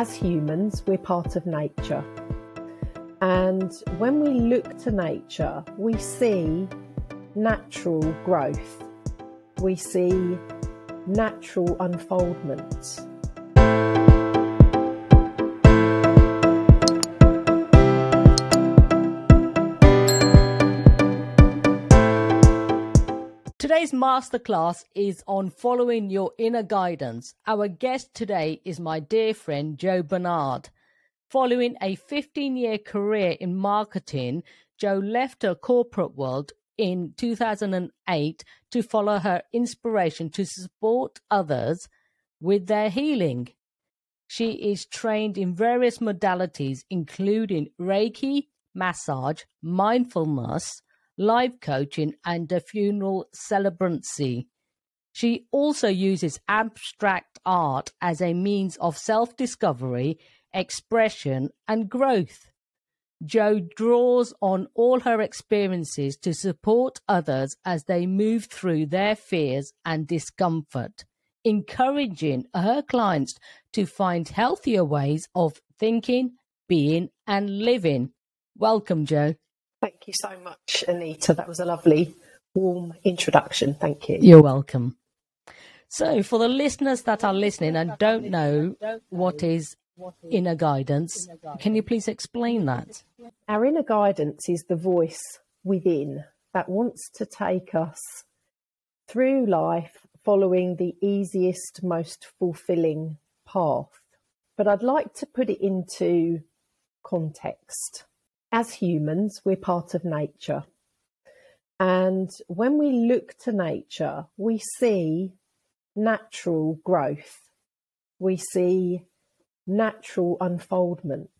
as humans, we're part of nature. And when we look to nature, we see natural growth. We see natural unfoldment. Today's masterclass is on following your inner guidance. Our guest today is my dear friend, Jo Barnard. Following a 15-year career in marketing, Jo left her corporate world in 2008 to follow her inspiration to support others with their healing. She is trained in various modalities, including reiki, massage, mindfulness, life coaching, and the funeral celebrancy. She also uses abstract art as a means of self-discovery, expression, and growth. Jo draws on all her experiences to support others as they move through their fears and discomfort, encouraging her clients to find healthier ways of thinking, being, and living. Welcome, Jo. Thank you so much, Anita. That was a lovely, warm introduction. Thank you. You're welcome. So for the listeners that are listening and don't know what is inner guidance, can you please explain that? Our inner guidance is the voice within that wants to take us through life following the easiest, most fulfilling path. But I'd like to put it into context. As humans, we're part of nature. And when we look to nature, we see natural growth. We see natural unfoldment.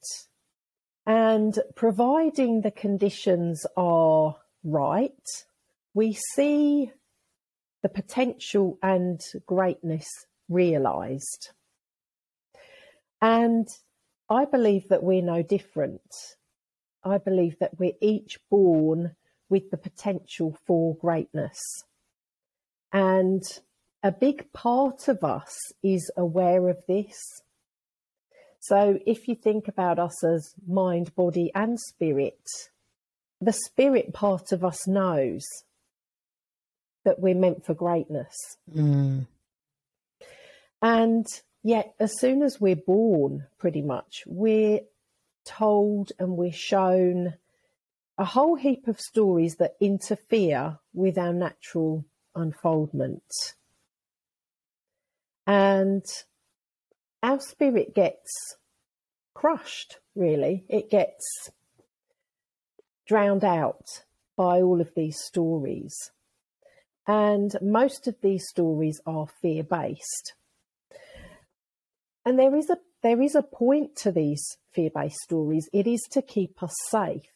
And providing the conditions are right, we see the potential and greatness realised. And I believe that we're no different. I believe that we're each born with the potential for greatness. And a big part of us is aware of this. So if you think about us as mind, body, and spirit, the spirit part of us knows that we're meant for greatness. And yet, as soon as we're born, pretty much, we're told and we're shown a whole heap of stories that interfere with our natural unfoldment. And our spirit gets crushed, really. It gets drowned out by all of these stories. And most of these stories are fear-based. And there is a point to these fear-based stories. It is to keep us safe.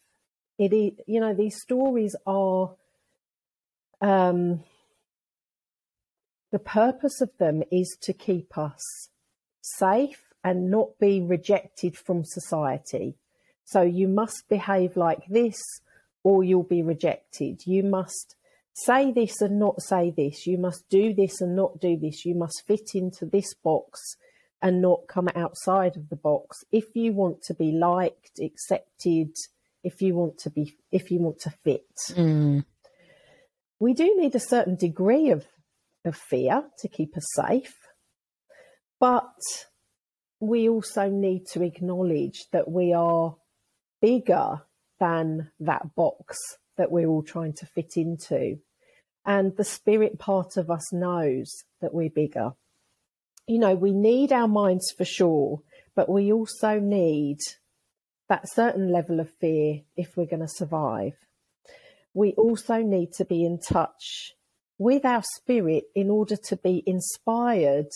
It is, these stories are, the purpose of them is to keep us safe and not be rejected from society. So you must behave like this or you'll be rejected. You must say this and not say this. You must do this and not do this. You must fit into this box and not come outside of the box if you want to be liked, accepted, if you want to fit. We do need a certain degree of fear to keep us safe, but we also need to acknowledge that we are bigger than that box that we're all trying to fit into. And the spirit part of us knows that we're bigger. We need our minds for sure, but we also need that certain level of fear if we're going to survive. We also need to be in touch with our spirit in order to be inspired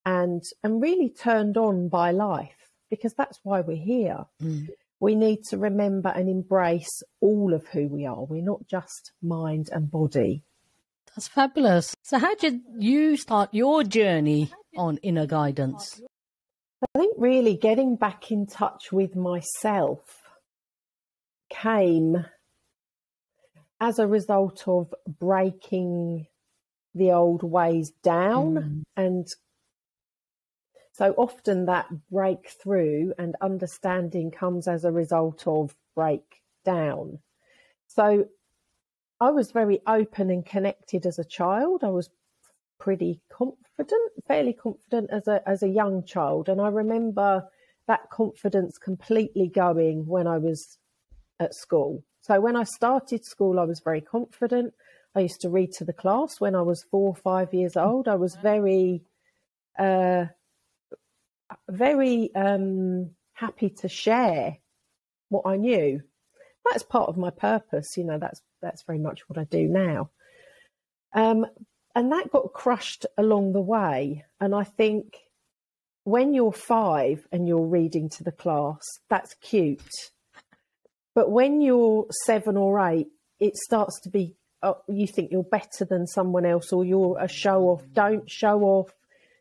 and really turned on by life, because that's why we're here. We need to remember and embrace all of who we are. We're not just mind and body. That's fabulous. So how did you start your journey on inner guidance? I think really getting back in touch with myself came as a result of breaking the old ways down and So often that breakthrough and understanding comes as a result of breakdown. So I was very open and connected as a child. I was pretty confident, fairly confident as a young child. And I remember that confidence completely going when I was at school. So when I started school, I was very confident. I used to read to the class when I was 4 or 5 years old. I was very happy to share what I knew. That's part of my purpose, you know, that's very much what I do now. And that got crushed along the way. And I think when you're 5 and you're reading to the class, that's cute. But when you're 7 or 8, it starts to be, you think you're better than someone else, or you're a show off. Don't show off,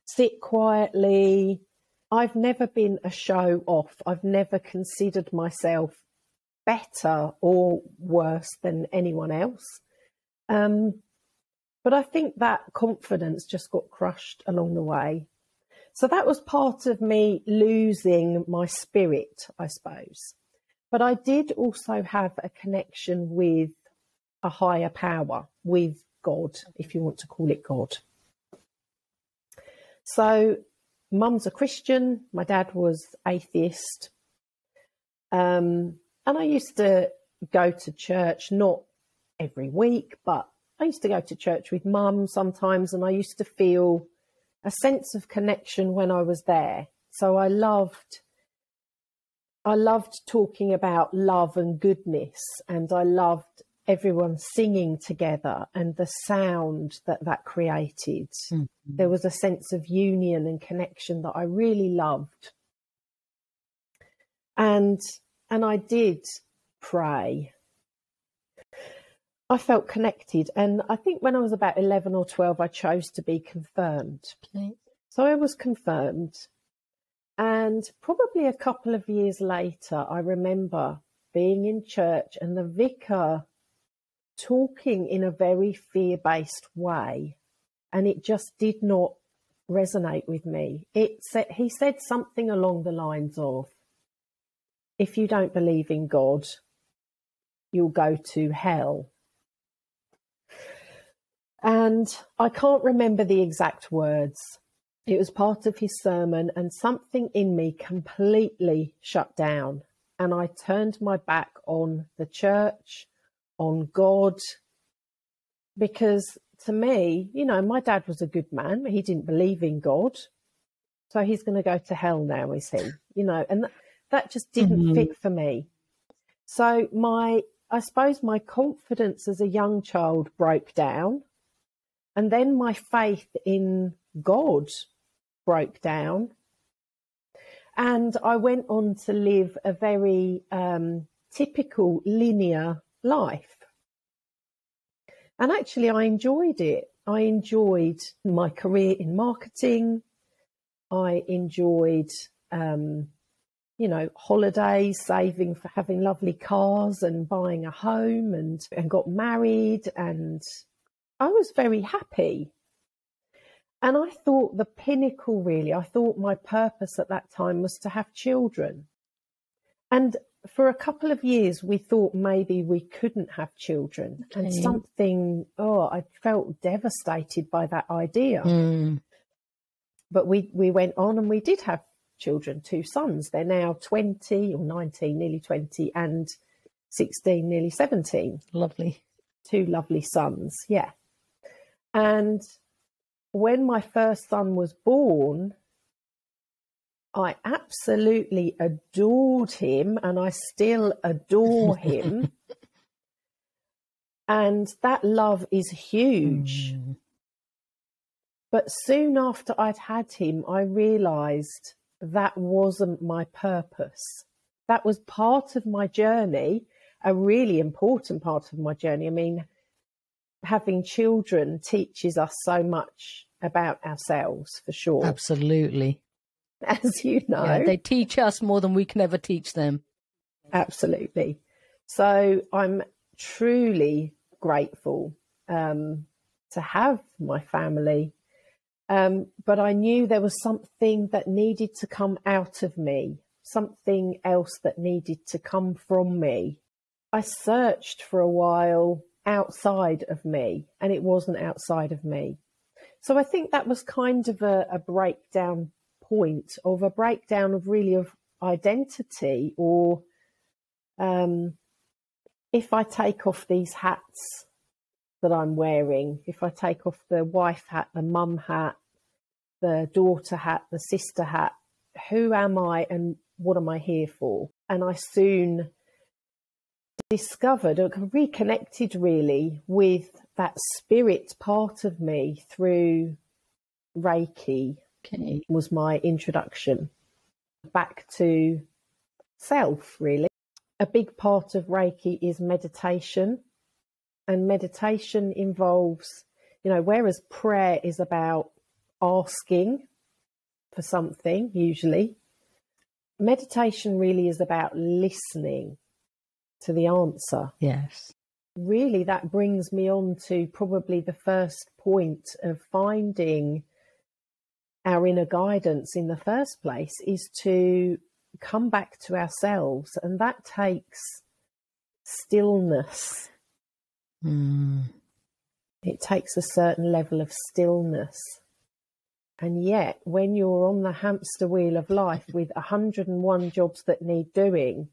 sit quietly. I've never been a show off. I've never considered myself better or worse than anyone else. But I think that confidence just got crushed along the way. So that was part of me losing my spirit, I suppose. But I did also have a connection with a higher power, with God, if you want to call it God. So Mum's a Christian, my dad was atheist. And I used to go to church, not every week, but I used to go to church with Mum sometimes, and I used to feel a sense of connection when I was there. So I loved talking about love and goodness, and I loved everyone singing together and the sound that created. Mm-hmm. There was a sense of union and connection that I really loved. And I did pray. I felt connected. And I think when I was about 11 or 12, I chose to be confirmed. Okay. So I was confirmed. And probably a couple of years later, I remember being in church and the vicar talking in a very fear-based way. And it just did not resonate with me. He said something along the lines of, if you don't believe in God, you'll go to hell. And I can't remember the exact words. It was part of his sermon, and something in me completely shut down. And I turned my back on the church, on God, because to me, you know, my dad was a good man. He didn't believe in God. So he's going to go to hell now, is he? You know, and that just didn't fit for me. So I suppose my confidence as a young child broke down. And then my faith in God broke down. And I went on to live a very typical linear life. And actually, I enjoyed it. I enjoyed my career in marketing. I enjoyed, you know, holidays, saving for having lovely cars and buying a home, and got married, and I was very happy. And I thought the pinnacle, really, I thought my purpose at that time was to have children. And for a couple of years, we thought maybe we couldn't have children. Okay. And something, I felt devastated by that idea. But we went on and we did have children, 2 sons. They're now 20 or 19, nearly 20, and 16, nearly 17. Lovely. 2 lovely sons, yeah. And when my first son was born, I absolutely adored him, and I still adore him. And that love is huge. But soon after I'd had him, I realised that wasn't my purpose. That was part of my journey, a really important part of my journey. I mean, having children teaches us so much about ourselves, for sure. Absolutely. As you know. Yeah, they teach us more than we can ever teach them. Absolutely. So I'm truly grateful to have my family. But I knew there was something that needed to come out of me, something else that needed to come from me. I searched for a while outside of me, and it wasn't outside of me. So I think that was kind of a breakdown point, of a breakdown of really of identity, or if I take off these hats that I'm wearing, if I take off the wife hat, the mum hat, the daughter hat, the sister hat, who am I and what am I here for? And I soon discovered, or reconnected really, with that spirit part of me through reiki. Okay. Was my introduction back to self, really. A big part of reiki is meditation, and meditation involves, whereas prayer is about asking for something, usually, meditation really is about listening to the answer. Yes. Really, that brings me on to probably the first point of finding our inner guidance in the first place, is to come back to ourselves, and that takes stillness. It takes a certain level of stillness. And yet, when you're on the hamster wheel of life with 101 jobs that need doing,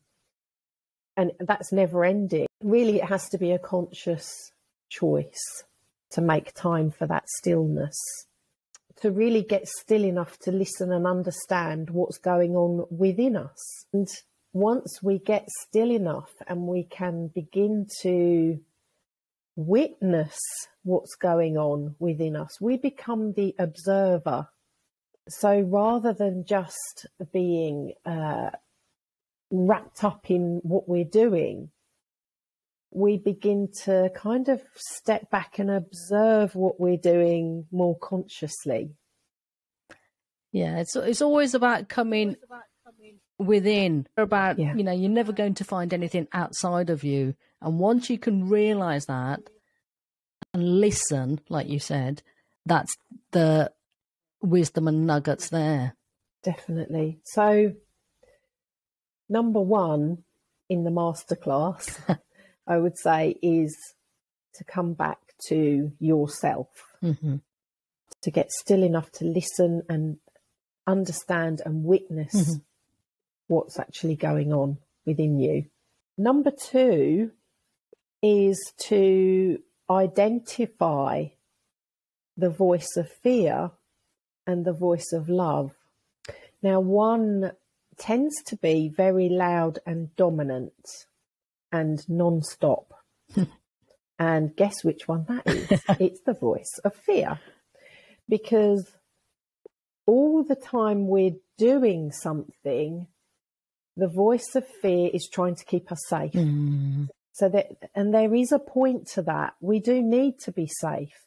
and that's never ending, really it has to be a conscious choice to make time for that stillness, to really get still enough to listen and understand what's going on within us. And once we get still enough and we can begin to witness what's going on within us, we become the observer. So rather than just being wrapped up in what we're doing, we begin to kind of step back and observe what we're doing more consciously. Yeah, it's always about coming within, about, you're never going to find anything outside of you. And once you can realize that and listen, like you said, that's the wisdom and nuggets there. Definitely. So, number one in the masterclass, I would say, is to come back to yourself, to get still enough to listen and understand and witness what's actually going on within you. Number two is to identify the voice of fear and the voice of love. Now, one tends to be very loud and dominant and non-stop. And guess which one that is? It's the voice of fear. Because all the time we're doing something, the voice of fear is trying to keep us safe. And there is a point to that. We do need to be safe,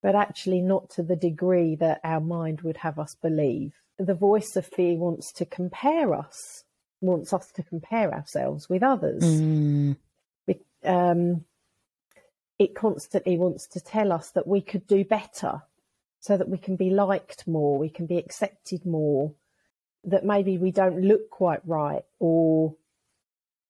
but actually not to the degree that our mind would have us believe. The voice of fear wants to compare us, wants us to compare ourselves with others. It constantly wants to tell us that we could do better, so that we can be liked more, we can be accepted more, that maybe we don't look quite right, or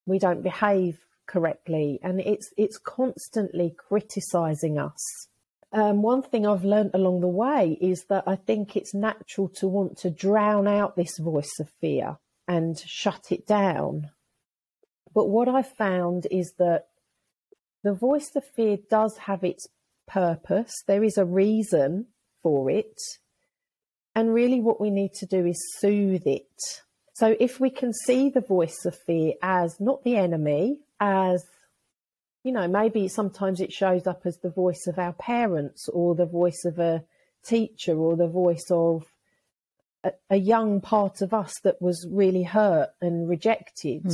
we don't behave correctly. And it's constantly criticizing us. One thing I've learned along the way is that I think it's natural to want to drown out this voice of fear and shut it down. But what I've found is that the voice of fear does have its purpose. There is a reason for it. And really what we need to do is soothe it. So if we can see the voice of fear as not the enemy, as, maybe sometimes it shows up as the voice of our parents, or the voice of a teacher, or the voice of a young part of us that was really hurt and rejected.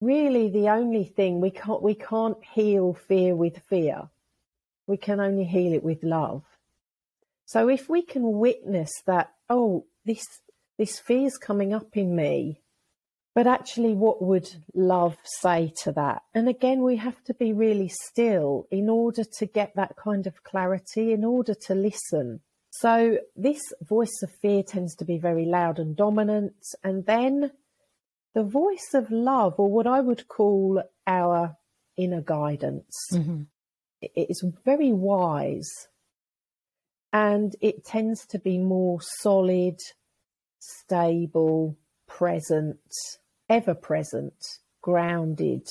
Really, the only thing, we can't heal fear with fear. We can only heal it with love. So if we can witness that, this fear's coming up in me, but actually what would love say to that? And again, we have to be really still in order to get that kind of clarity, in order to listen. So this voice of fear tends to be very loud and dominant. And then the voice of love, or what I would call our inner guidance, it's very wise, and it tends to be more solid, stable, present, ever present, grounded,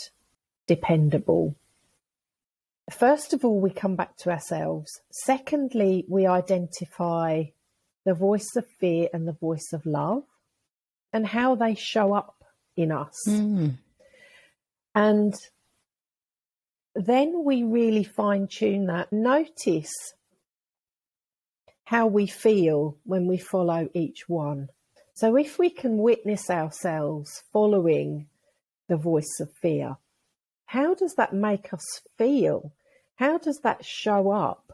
dependable. First of all, we come back to ourselves. Secondly, we identify the voice of fear and the voice of love and how they show up in us. And then we really fine-tune that. Notice how we feel when we follow each one. So if we can witness ourselves following the voice of fear, how does that make us feel? How does that show up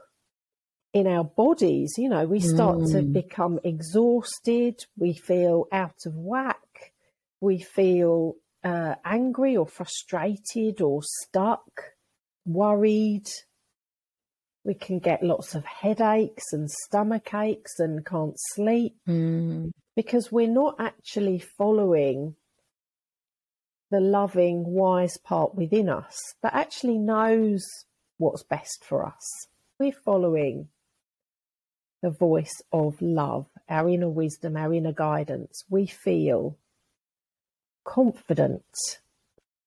in our bodies? You know, we start to become exhausted. We feel out of whack. We feel angry or frustrated or stuck, worried. We can get lots of headaches and stomach aches and can't sleep because we're not actually following the loving, wise part within us that actually knows what's best for us. We're following the voice of love, our inner wisdom, our inner guidance. We feel confident,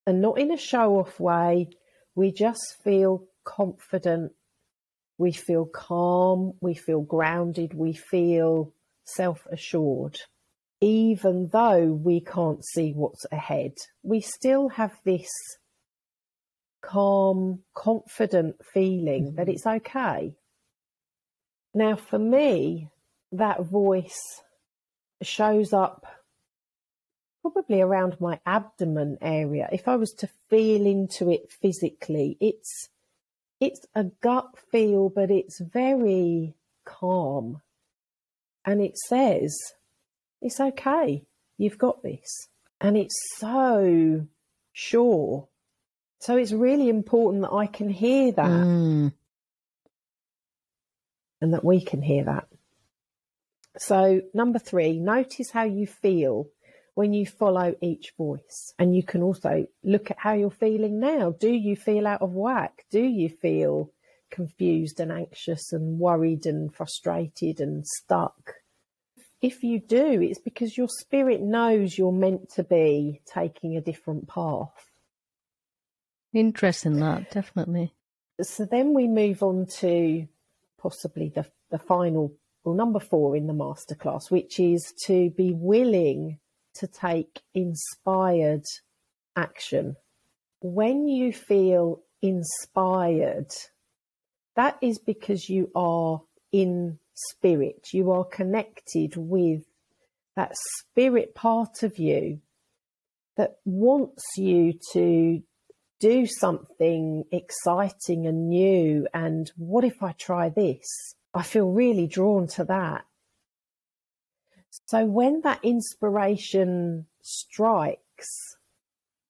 and not in a show-off way. We just feel confident. We feel calm. We feel grounded. We feel self-assured. Even though we can't see what's ahead, we still have this calm, confident feeling that it's okay. Now, for me, that voice shows up probably around my abdomen area. If I was to feel into it physically, it's a gut feel, but it's very calm. And it says, it's okay, you've got this. And it's so sure. So it's really important that I can hear that and that we can hear that. So number 3, notice how you feel when you follow each voice. And you can also look at how you're feeling now. Do you feel out of whack? Do you feel confused and anxious and worried and frustrated and stuck? If you do, it's because your spirit knows you're meant to be taking a different path. Interesting, that, definitely. So then we move on to possibly the final, well, number 4 in the masterclass, which is to be willing to take inspired action. When you feel inspired, that is because you are in spirit. You are connected with that spirit part of you that wants you to do something exciting and new. And what if I try this? I feel really drawn to that. So when that inspiration strikes,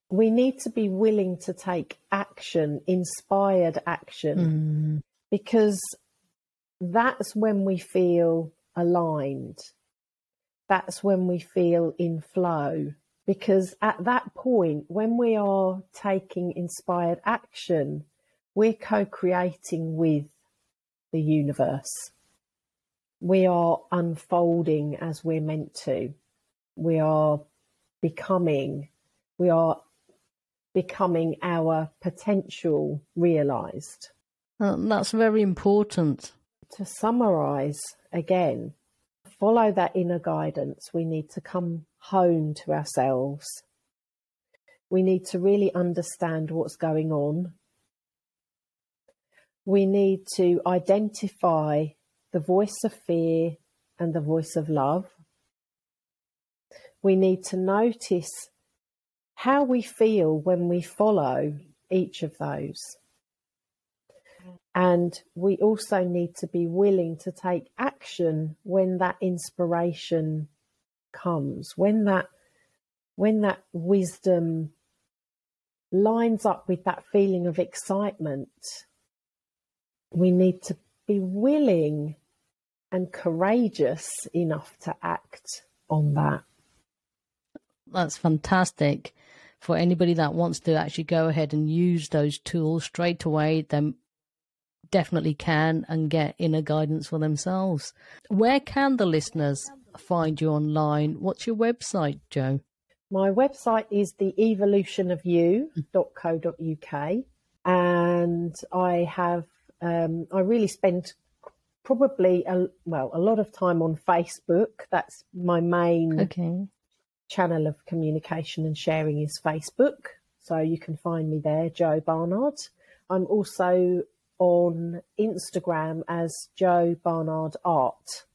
we need to be willing to take action, inspired action, because that's when we feel aligned. That's when we feel in flow. Because at that point, when we are taking inspired action, we're co-creating with the universe. We are unfolding as we're meant to. We are becoming our potential realized. That's very important. To summarize again, follow that inner guidance. We need to come home to ourselves. We need to really understand what's going on. We need to identify the voice of fear and the voice of love. We need to notice how we feel when we follow each of those. And we also need to be willing to take action when that inspiration comes, when that wisdom lines up with that feeling of excitement. We need to be willing and courageous enough to act on that. That's fantastic. For anybody that wants to actually go ahead and use those tools straight away, then definitely can and get inner guidance for themselves. Where can the listeners find you online? What's your website, Jo? My website is theevolutionofyou.co.uk, and I have I really spend probably a lot of time on Facebook. That's my main channel of communication and sharing is Facebook. So you can find me there, Jo Barnard. I'm also on Instagram as Jo Barnard Art.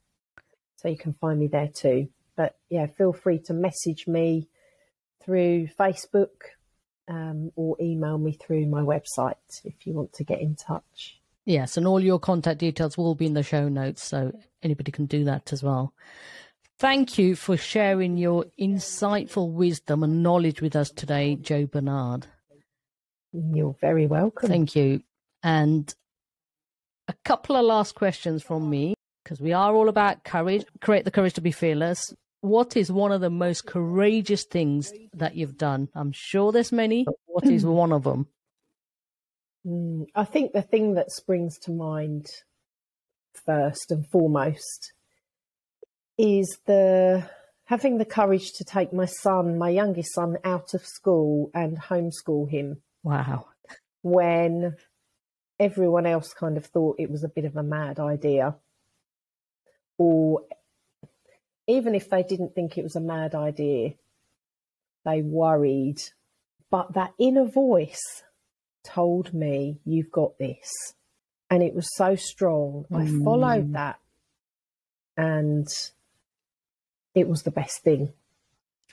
So you can find me there too. But yeah, feel free to message me through Facebook or email me through my website if you want to get in touch. Yes, and all your contact details will be in the show notes, so anybody can do that as well. Thank you for sharing your insightful wisdom and knowledge with us today, Jo Barnard. You're very welcome. Thank you. And a couple of last questions from me, because we are all about courage. Create the courage to be fearless. What is one of the most courageous things that you've done? I'm sure there's many, but what is one of them? I think the thing that springs to mind first and foremost is having the courage to take my youngest son, out of school and homeschool him. Wow. When everyone else kind of thought it was a bit of a mad idea. Or even if they didn't think it was a mad idea, they worried. But that inner voice told me, you've got this. And it was so strong. I followed that. And it was the best thing.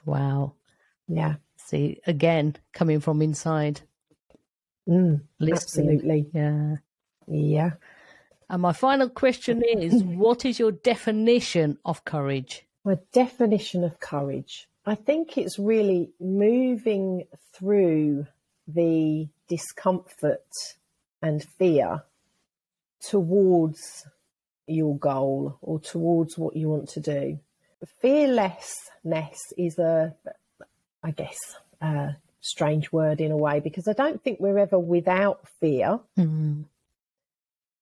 Wow. Yeah. See, again, coming from inside. Absolutely. Yeah. Yeah. And my final question is, what is your definition of courage? My definition of courage. I think it's really moving through the discomfort and fear towards your goal or towards what you want to do. Fearlessness is a strange word in a way, because I don't think we're ever without fear.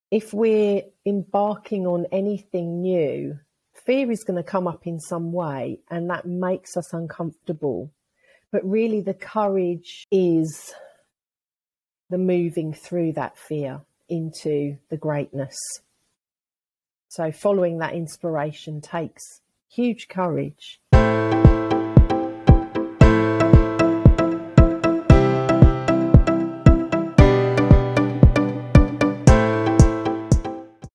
If we're embarking on anything new, fear is going to come up in some way, and that makes us uncomfortable. But really the courage is the moving through that fear into the greatness. So following that inspiration takes huge courage.